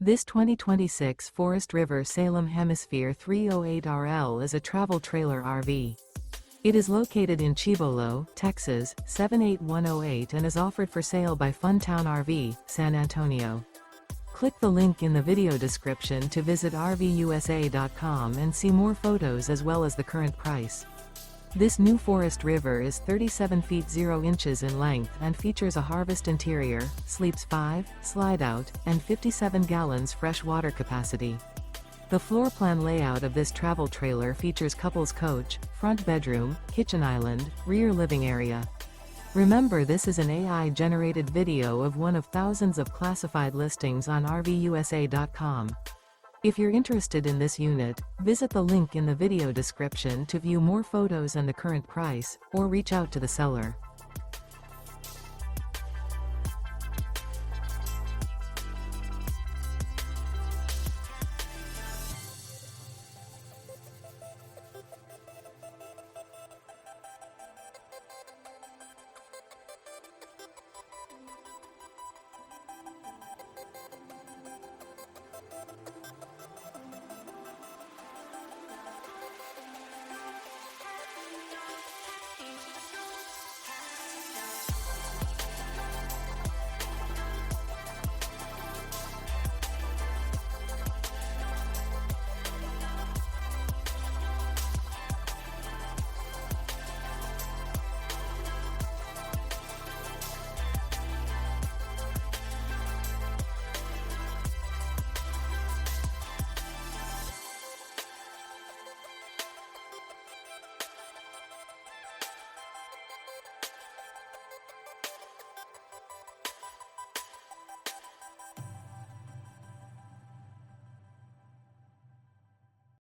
This 2026 Forest River Salem Hemisphere 308RL is a travel trailer RV. It is located in Cibolo, Texas, 78108 and is offered for sale by Funtown RV, San Antonio. Click the link in the video description to visit RVUSA.com and see more photos as well as the current price. This new Forest River is 37 feet 0 inches in length and features a harvest interior, sleeps 5, slide-out, and 57 gallons fresh water capacity. The floor plan layout of this travel trailer features couples coach, front bedroom, kitchen island, rear living area. Remember, this is an AI-generated video of one of thousands of classified listings on RVUSA.com. If you're interested in this unit, visit the link in the video description to view more photos and the current price, or reach out to the seller.